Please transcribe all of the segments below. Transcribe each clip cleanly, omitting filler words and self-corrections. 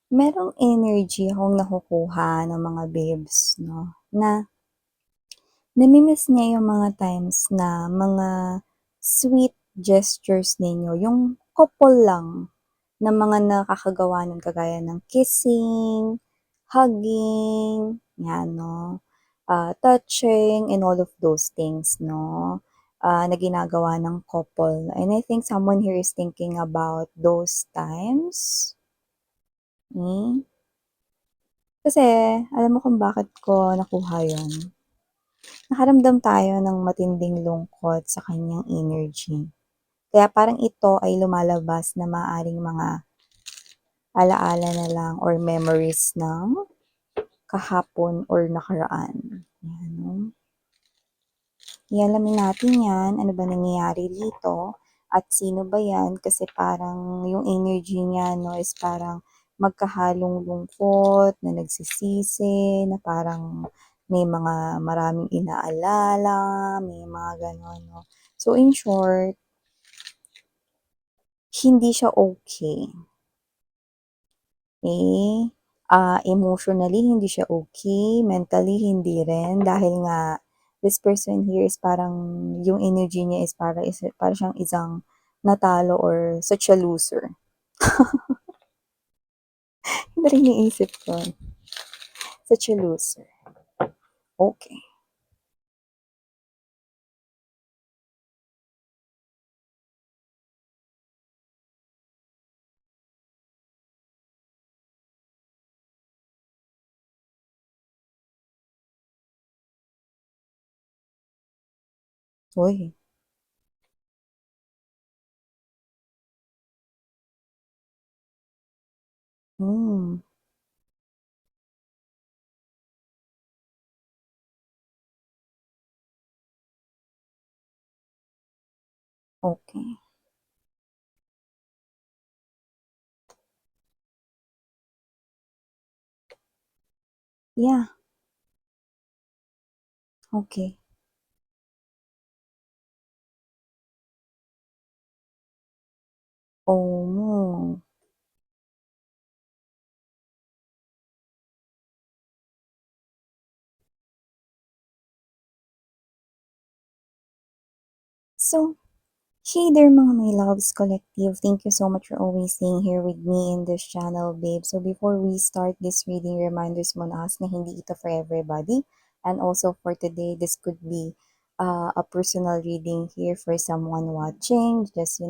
Merong energy akong nakukuha ng mga babes 'no, na nami-miss niya yung mga times na mga sweet gestures ninyo, yung couple lang na mga nakakagawa nun kagaya ng kissing, hugging, 'yan 'no, touching and all of those things 'no, na ginagawa ng couple. And I think someone here is thinking about those times, hmm. Kasi alam mo kung bakit ko nakuha yun? Nakaramdam tayo ng matinding lungkot sa kanyang energy. Kaya parang ito ay lumalabas na maaaring mga ala-ala na lang or memories ng kahapon or nakaraan. Yan, 'no? Ialamin natin yan, ano ba nangyayari dito at sino ba yan kasi parang yung energy niya 'no is parang magkahalong lungkot na nagsisisi, na parang may mga maraming inaalala, may mga gano'n 'no. So in short, hindi siya okay. Eh, emotionally hindi siya okay, mentally hindi rin dahil nga this person here is parang yung energy niya is para siyang isang natalo or such a loser. Yun na rin iniisip ko, such a loser. Okay. Uy, hmm, okey. Yeah, okay. Oh, so hey there mga my loves collective. Thank you so much for always staying here with me in this channel, babe. So before we start this reading, reminders muna us na hindi ito for everybody. And also for today, this could be a personal reading here for someone watching. Just,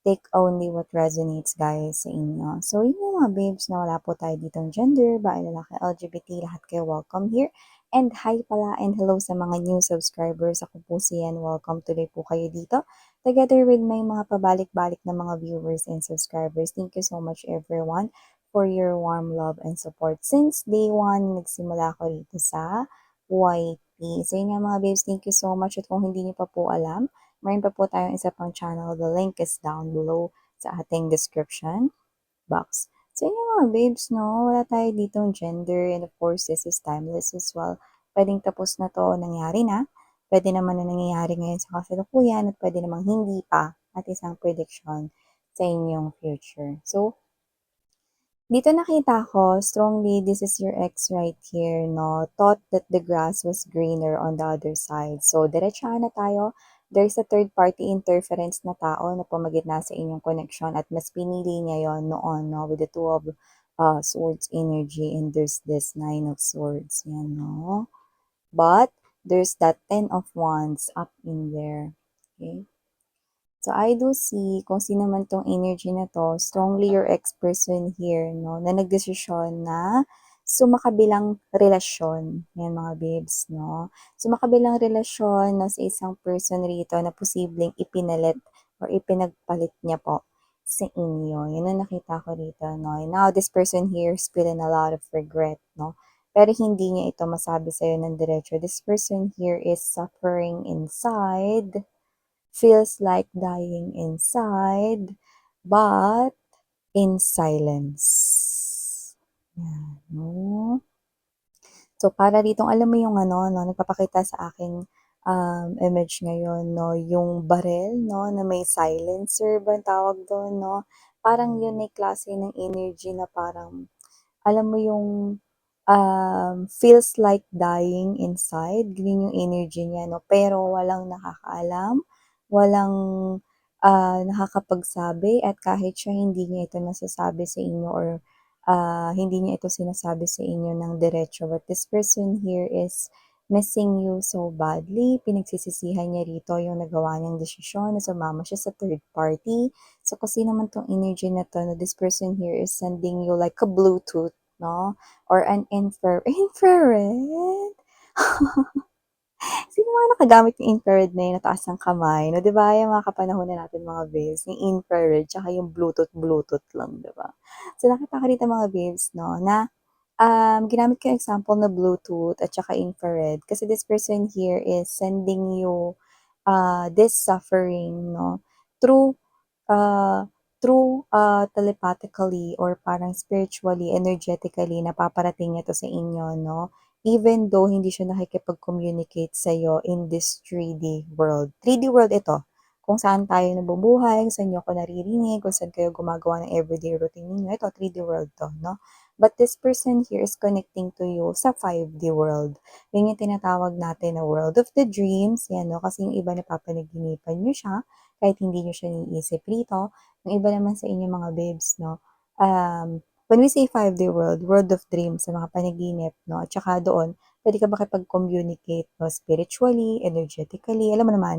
take only what resonates, guys, sa inyo. So yun yung mga babes na wala po tayo ditong gender, bae, lalaki, LGBT, lahat kayo welcome here. And hi pala and hello sa mga new subscribers. Ako po si Yan. Welcome tuloy po kayo dito together with my mga pabalik-balik na mga viewers and subscribers. Thank you so much everyone for your warm love and support. Since day one, nagsimula ako rito sa YT. So yun nga mga babes, thank you so much. At kung hindi niyo pa po alam, mayroon pa po tayong isa pang channel. The link is down below sa ating description box. So yun mga babes, no? Wala tayo ditong gender and of course, this is timeless as well. Pwedeng tapos na to, nangyari na. Pwede naman na nangyayari ngayon sa kasalukuyan at pwede namang hindi pa at isang prediction sa inyong future. So, dito nakita ko, strongly, this is your ex right here, no? Thought that the grass was greener on the other side. So, diretsahan na tayo. There's a third-party interference na tao na pumagitna sa inyong connection at mas pinili niya yon noon, no? With the two of swords energy and there's this nine of swords, yan, no? But, there's that 10 of wands up in there. Okay? So, I do see kung sino man tong energy na to, strongly your ex-person here, no, na nagdesisyon na sumakabilang relasyon. Yan mga babes, no. Sumakabilang relasyon no, sa isang person rito na posibleng ipinalit or ipinagpalit niya po sa inyo. Yun ang nakita ko rito, no. And now, this person here is feeling a lot of regret, no. Pero hindi niya ito masabi sa'yo ng diretso. This person here is suffering inside, feels like dying inside, but in silence. Yan, no? So, para ditong alam mo yung ano 'no, nagpapakita sa aking, image ngayon 'no, yung barel 'no, na may silencer ba ang tawag dun 'no? Parang yun ay klase ng energy na parang alam mo yung, feels like dying inside, yun yung energy niya 'no, pero walang nakakaalam, walang, nakakapagsabi at kahit siya hindi niya ito nasasabi sa inyo or, hindi niya ito sinasabi sa inyo ng diretso. But this person here is missing you so badly, pinagsisisihan niya rito yung nagawa niyang desisyon na sumama siya sa third party. So, kasi naman 'tong energy na 'to na this person here is sending you like a Bluetooth 'no, or an infrared? Sino mga nakagamit ng infrared na yung nataas ang kamay 'no, 'di ba, yung mga kapanahunan natin mga babes, yung infrared tsaka yung Bluetooth lang, 'di ba? So, nakita ko rito mga babes 'no, na, ginamit ko yung example na Bluetooth at tsaka infrared kasi this person here is sending you, this suffering 'no, through ah, telepathically or parang spiritually, energetically napaparating niya 'to sa inyo 'no, even though hindi siya nakikipag-communicate sa'yo in this 3D world. 3D world ito, kung saan tayo nabubuhay, kung saan niyo ako naririnig, kung saan kayo gumagawa ng everyday routine ninyo, ito 3D world 'to 'no. But this person here is connecting to you sa 5D world. Yun yung tinatawag natin na world of the dreams, 'yan 'no, kasi yung iba napapanaginipan niyo siya, kahit hindi niyo siya iniisip rito. Yung iba naman sa inyo mga babes 'no, when we say 5D world, world of dreams sa mga panaginip 'no, at saka doon puwede ka makipag-communicate 'no, spiritually, energetically. Alam mo naman,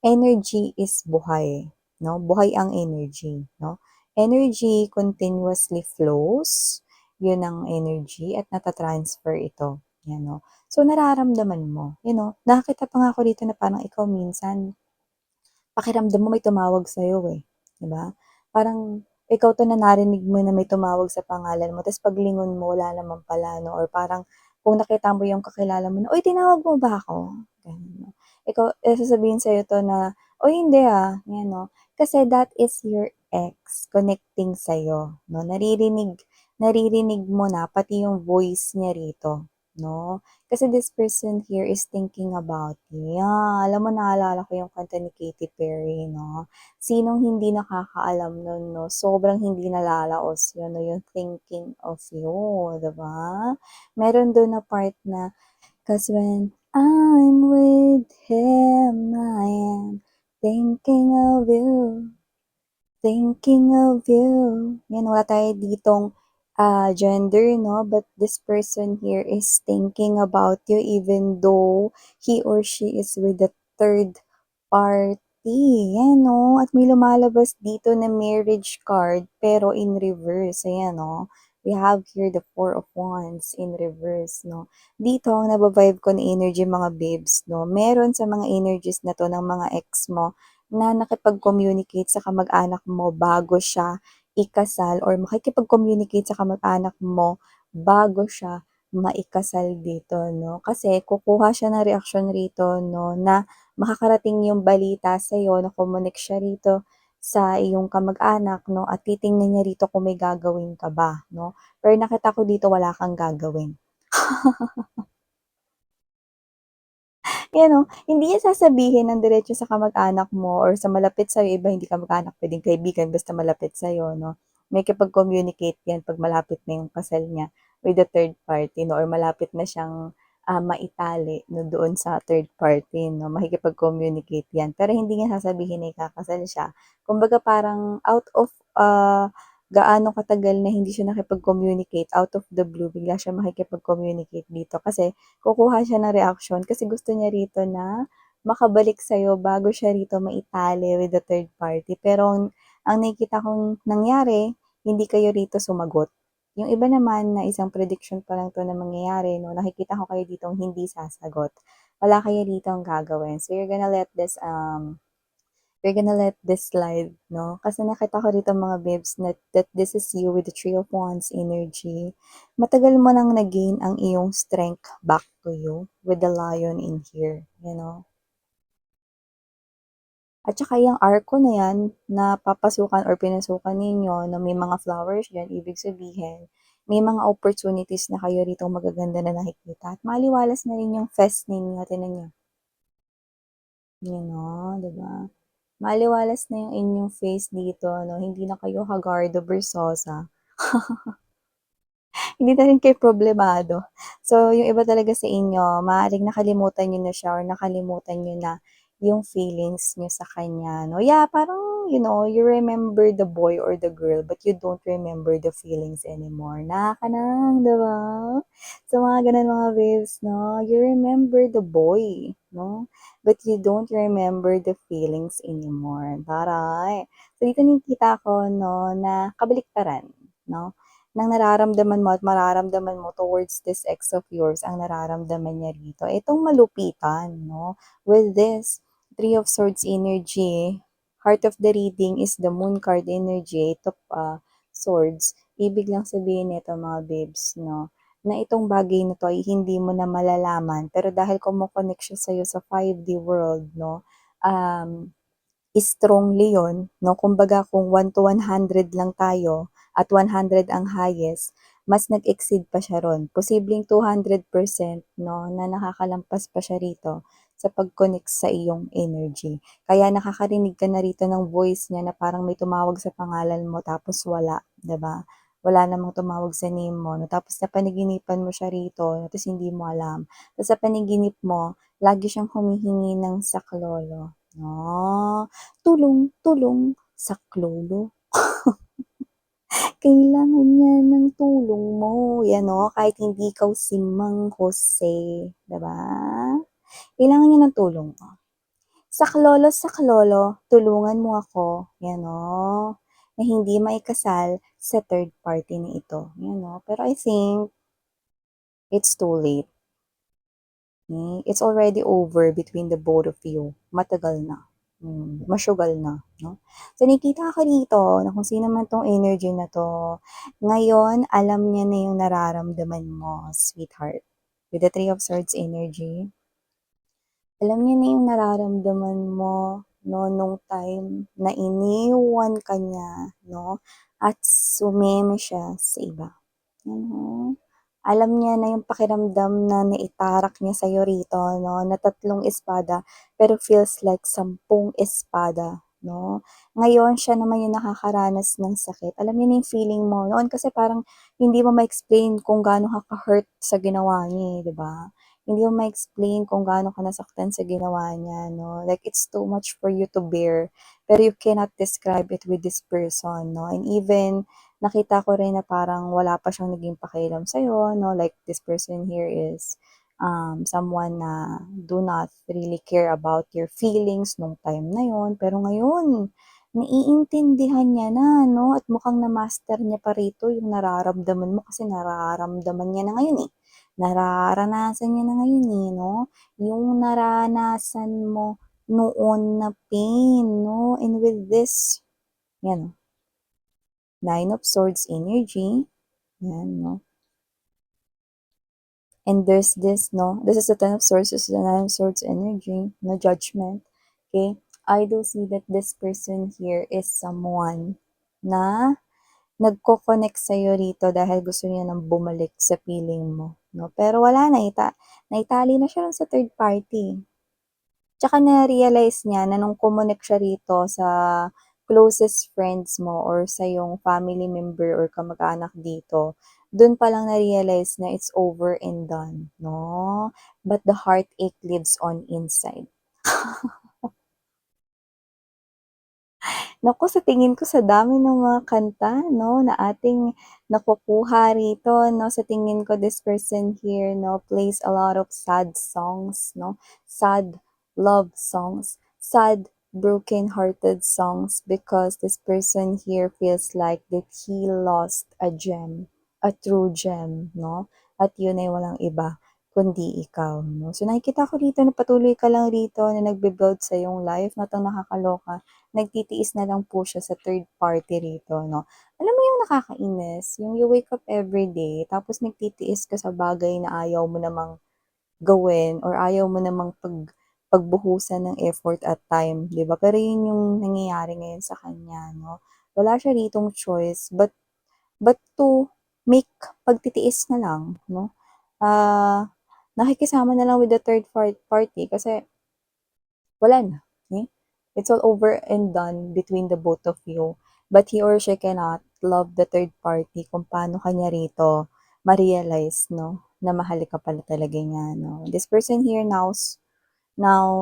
energy is buhay 'no, buhay ang energy 'no. Energy continuously flows, yun ang energy at nata-transfer ito, 'yan 'no. So, nararamdaman mo, you know, nakakita pa nga ako dito na parang ikaw minsan pakiramdam mo may tumawag sa'yo, eh, 'di ba? Parang ikaw 'to na narinig mo na may tumawag sa pangalan mo ta's paglingon mo wala naman pala 'no, or parang kung nakita mo yung kakilala mo na, "Uy, tinawag mo ba ako?" Gano'n 'no. Ikaw sasabihin sa'yo 'to na, "Uy, hindi, 'yan 'no." Kasi that is your ex connecting sa'yo 'no, naririnig naririnig mo na pati yung voice niya rito 'no. Kasi this person here is thinking about you. Yeah, alam mo naalala ko yung kanta ni Katy Perry 'no, sinong hindi nakakaalam nun 'no, sobrang hindi nalalaos yun 'no, yung thinking of you, 'di ba? Meron dun na part na, "'Cause when I'm with him, I am thinking of you." Thinking of you. Yan, wala tayo ditong, gender 'no, but this person here is thinking about you even though he or she is with the third party. Yan 'no, at may lumalabas dito na marriage card pero in reverse, ayan 'no. We have here the Four of Wands in reverse 'no. Dito ang naba-vibe ko na energy mga babes 'no, meron sa mga energies na 'to ng mga ex mo na nakipag-communicate sa kamag-anak mo bago siya ikasal or makikipag-communicate sa kamag-anak mo bago siya maikasal dito 'no. Kasi kukuha siya ng reaksyon rito 'no, na makakarating yung balita sa'yo na kumunik siya rito sa iyong kamag-anak 'no, at titingnan niya rito kung may gagawin ka ba 'no. Pero nakita ko dito wala kang gagawin. Yan 'no, hindi niya sasabihin ng diretso sa kamag-anak mo or sa malapit sa'yo, iba hindi kamag-anak puwedeng kaibigan basta malapit sa'yo 'no. Makikipag-communicate 'yan 'pag malapit na yung kasal niya with the third party 'no, or malapit na siyang, maitali 'no doon sa third party 'no, makikipag-communicate 'yan. Pero hindi niya sasabihin na ikakasal siya. Kumbaga parang out of, gaano katagal na hindi siya nakipag-communicate, out of the blue bigla siya makikipag-communicate dito kasi kukuha siya ng reaksyon kasi gusto niya rito na makabalik sa'yo bago siya rito maitali with the third party. Pero ang nakikita kong nangyari, hindi kayo rito sumagot. Yung iba naman na isang prediction pa lang 'to na mangyayari 'no, nakikita ko kayo ditong hindi sasagot. Wala kayo ditong gagawin. So you're gonna let this slide 'no, kasi nakita ko rito mga babes that this is you with the Three of Wands energy. Matagal mo nang na-gain ang iyong strength back to you with the Lion in here, you know. At saka yung arko na yan na papasukan or pinasukan ninyo na may mga flowers diyan, ibig sabihin may mga opportunities na kayo ritong magaganda na nakikita at maliwalas na rin yung fest ninyo, tingnan niyo. Yun 'no, 'di ba? Maaliwalas na yung inyong face dito 'no, hindi na kayo Hagardo Versosa. Hindi na rin kayo problemado. So, yung iba talaga sa inyo, maaaring nakalimutan niyo na siya or nakalimutan niyo na yung feelings niyo sa kanya, 'no? Yeah, parang, you remember the boy or the girl, but you don't remember the feelings anymore. Nakakanang, 'di ba? So, mga gano'n mga babes, 'no? You remember the boy, 'no? But you don't remember the feelings anymore. Taray! So, dito nakikita ko, 'no, na kabaliktaran, 'no? Ng nararamdaman mo at mararamdaman mo towards this ex of yours, ang nararamdaman niya rito, itong malupitan, 'no? With this Three of Swords energy, heart of the reading is the Moon card energy, Eight of Swords. Ibig lang sabihin nito mga babes, 'no, na itong bagay na 'to ay hindi mo na malalaman, pero dahil kumo-connect siya sa'yo sa 5D world, 'no, strongly yun, 'no, kumbaga kung 1 to 100 lang tayo at 100 ang highest, mas nag-exceed pa siya ron. Posibleng 200%, 'no, na nakakalampas pa siya rito sa pag-connect sa iyong energy. Kaya nakakarinig ka na rito ng voice niya na parang may tumawag sa pangalan mo tapos wala, 'di ba? Wala namang tumawag sa name mo 'no, tapos napanaginipan mo siya rito tapos hindi mo alam. Tapos sa panaginip mo, lagi siyang humihingi ng saklolo, 'no. Tulong, tulong, saklolo. Kailangan niya ng tulong mo, 'yan 'no, kahit hindi ikaw si Mang Jose, 'di ba? Kailangan niya ng tulong mo. Saklolo, saklolo, tulungan mo ako, 'yan 'no, na hindi maikasal sa third party na ito, 'yan 'no. Pero I think it's too late. It's already over between the both of you. Matagal na. Masyugal na, 'no? So, nakikita ko dito na kung sino man 'tong energy na 'to, ngayon alam niya na yung nararamdaman mo, sweetheart. With the Three of Swords energy, alam niya na yung nararamdaman mo, 'no, nung time na iniwan ka niya, 'no, at sumeme siya sa iba. Mhm. Alam niya na yung pakiramdam na naitarak niya sa'yo rito 'no, na 3 espada pero feels like 10 espada 'no. Ngayon siya naman yung nakakaranas ng sakit. Alam niya na yung feeling mo. Noon kasi parang hindi mo ma-explain kung gaano ka ka-hurt sa ginawa niya, eh, 'di ba? Hindi mo ma-explain kung gaano ka nasaktan sa ginawa niya 'no, like it's too much for you to bear, pero you cannot describe it with this person 'no, and even nakita ko rin na parang wala pa siyang naging pakialam sa'yo 'no, like this person here is, someone na do not really care about your feelings nung time na yon. Pero ngayon, naiintindihan niya na 'no, at mukhang na-master niya pa rito yung nararamdaman mo kasi nararamdaman niya na ngayon, eh. Nararanasan niya na ngayon, eh, 'no, yung naranasan mo noon na pain 'no, and with this, 'yan, 9 of Swords energy, yan 'no. And there's this 'no, this is the Ten of Swords, this is the Nine of Swords energy, no judgment, okay? I do see that this person here is someone na nagko-connect sa'yo rito dahil gusto niya ng bumalik sa feeling mo 'no, pero wala na, naitali na siya sa third party. Tsaka na-realize niya na nung kumunik siya rito sa closest friends mo or sa yung family member or kamag-anak dito, dun pa lang na-realize na it's over and done, 'no? But the heartache lives on inside. Naku, sa tingin ko sa dami ng mga kanta 'no, na ating nakukuha rito 'no, sa tingin ko this person here 'no, plays a lot of sad songs 'no, sad love songs, sad broken-hearted songs because this person here feels like that he lost a gem, a true gem 'no, at yun ay walang iba kundi ikaw 'no. So nakikita ko rito na patuloy ka lang rito na nagbi-build sa iyong life na 'tong nakakaloka. Nagtitiis na lang po siya sa third party rito 'no. Alam mo yung nakakainis, yung you wake up everyday tapos nagtitiis ka sa bagay na ayaw mo namang gawin or ayaw mo namang pagbuhusan ng effort at time, 'di ba? Pero yun yung nangyayari ngayon sa kanya 'no. Wala siya ritong choice but to make pagtitiis na lang 'no. Nakikisama na lang with the third party kasi wala na, eh. It's all over and done between the both of you. But he or she cannot love the third party kung paano ka niya rito ma-realize, no, na mahal ka pala talaga niya, no. This person here now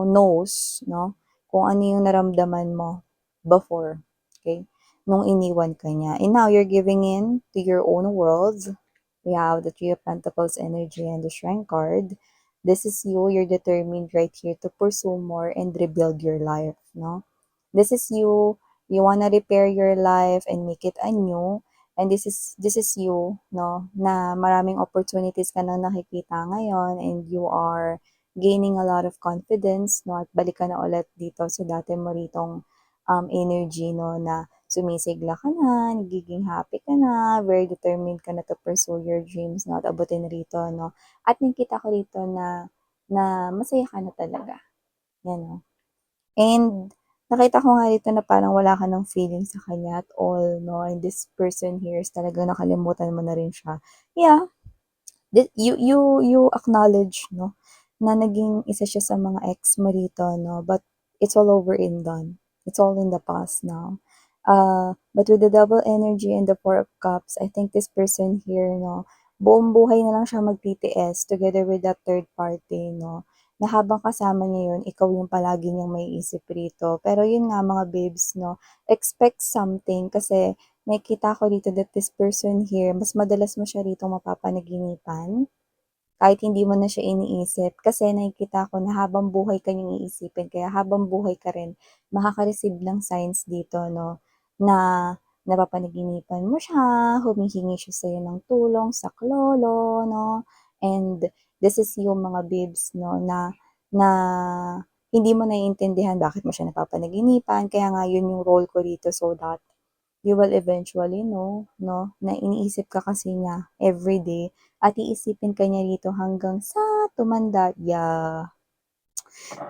knows, no, kung ano yung naramdaman mo before, okay, nung iniwan ka niya. And now you're giving in to your own world. We have the Three of Pentacles energy and the Shrine card. This is you. You're determined right here to pursue more and rebuild your life, no? This is you. You wanna repair your life and make it anew. And this is you, no? Na maraming opportunities ka nang nakikita ngayon and you are gaining a lot of confidence, no? At balik ka na ulit dito sa dati mo ritong energy, no? Na sumisigla ka na, nagiging happy ka na, very determined ka na to pursue your dreams, no? At abutin rito, no? At nakita ko rito na masaya ka na talaga. Yan, no? And nakita ko nga dito na parang wala ka ng feeling sa kanya at all, no? And this person here is talagang nakalimutan mo na rin siya. Yeah, you acknowledge, no, na naging isa siya sa mga ex mo rito, no? But it's all over and done. It's all in the past now. But with the double energy and the Four of Cups, I think this person here, no, buong buhay na lang siya magtitiis together with that third party, no, na habang kasama niya yun, ikaw yung palagi niyang may isip rito. Pero yun nga mga babes, no, expect something kasi nakikita ko dito that this person here, mas madalas mo siya rito mapapanaginipan kahit hindi mo na siya iniisip. Kasi nakikita ko na habang buhay ka niyang iisipin. Kaya habang buhay ka rin, makaka-receive ng signs dito, no, na napapanaginipan mo siya, humihingi siya sa'yo ng tulong, saklolo, no, and this is yung mga babes, no, na hindi mo naiintindihan bakit mo siya napapanaginipan. Kaya nga yun yung role ko dito so that you will eventually know, no, na iniisip ka kasi niya everyday at iisipin ka niya dito hanggang sa tumanda. Yeah,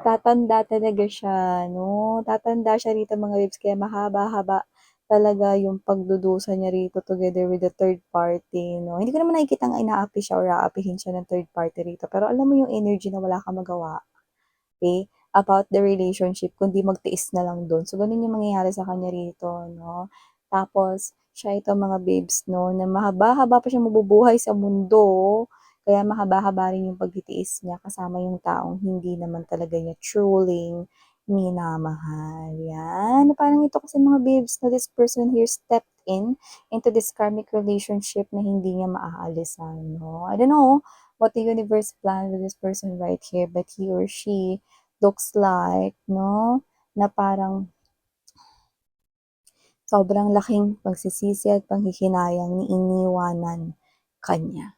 tatanda talaga siya, no? Tatanda siya rito mga babes, kaya mahaba-haba talaga yung pagdudusa niya rito together with the third party, no? Hindi ko naman nakikita inaapi siya or aapihin siya ng third party rito, pero alam mo yung energy na wala kang magawa, okay, about the relationship kundi magtiis na lang dun. So, ganun yung mangyayari sa kanya rito, no? Tapos, siya ito mga babes, no, na mahaba-haba pa siya mabubuhay sa mundo. Kaya mahaba-haba rin yung pagtitiis niya kasama yung taong hindi naman talaga niya truly minamahal. Yan. Parang ito kasi mga babes, no, this person here stepped in into this karmic relationship na hindi niya maaalisan, no? I don't know what the universe planned with this person right here, but he or she looks like, no, na parang sobrang laking pagsisisi at panghihinayang ni iniwanan kanya.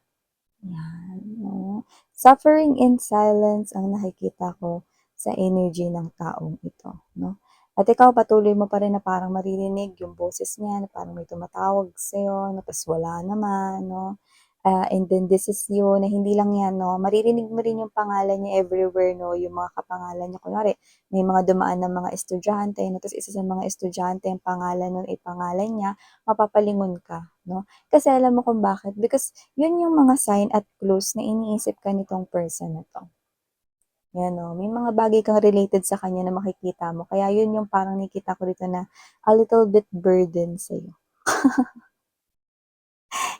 Yan, no. Suffering in silence ang nakikita ko sa energy ng taong ito, no. At ikaw patuloy mo pa rin na parang maririnig yung boses niya na parang may tumatawag sa'yo, na tas wala naman, no. And then this is you na hindi lang yan, no, maririnig mo rin yung pangalan niya everywhere, no, yung mga kapangalan niya. Kunwari, may mga dumaan ng mga estudyante, no, tas isa sa mga estudyante, ang pangalan nun ay pangalan niya, mapapalingon ka, no. Kasi alam mo kung bakit? Because yun yung mga sign at clues na iniisip ka nitong person na 'to. Yan, no, may mga bagay kang related sa kanya na makikita mo. Kaya yun yung parang nakikita ko dito na a little bit burden sa'yo.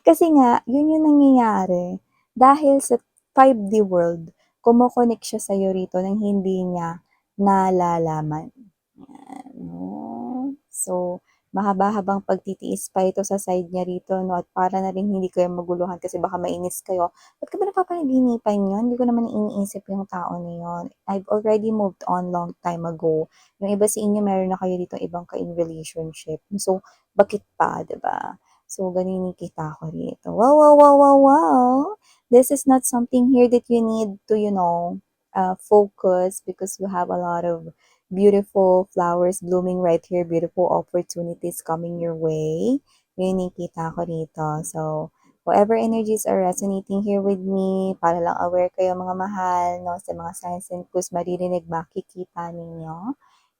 Kasi nga, yun yung nangyayari. Dahil sa 5D world, kumokonek siya sa'yo rito nang hindi niya nalalaman. Yan, no? So, mahaba-habang pagtitiis pa ito sa side niya rito, no? At para na rin hindi kayo maguluhan kasi baka mainis kayo. Ba't ka ba napapanaginipan yun? Hindi ko naman iniisip yung tao na yun. I've already moved on long time ago. Yung iba sa inyo, meron na kayo dito ibang ka-in relationship. So, bakit pa, 'di ba? So, ganun yung kita ko rito. Wow, wow, wow, wow, wow! This is not something here that you need to, focus because you have a lot of beautiful flowers blooming right here, beautiful opportunities coming your way. Yun yung kita ko rito. So, whatever energies are resonating here with me, para lang aware kayo mga mahal, no, sa mga signs and clues maririnig, makikita ninyo.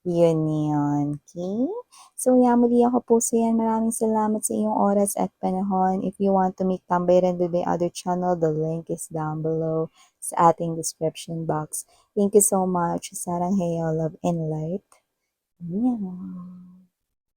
Yun yun. Okay? So, yeah, muli ako po sa yan. Maraming salamat sa iyong oras at panahon. If you want to make Tambayran with my other channel, the link is down below sa ating description box. Thank you so much. Sarang Heyo, love and light. Yeah.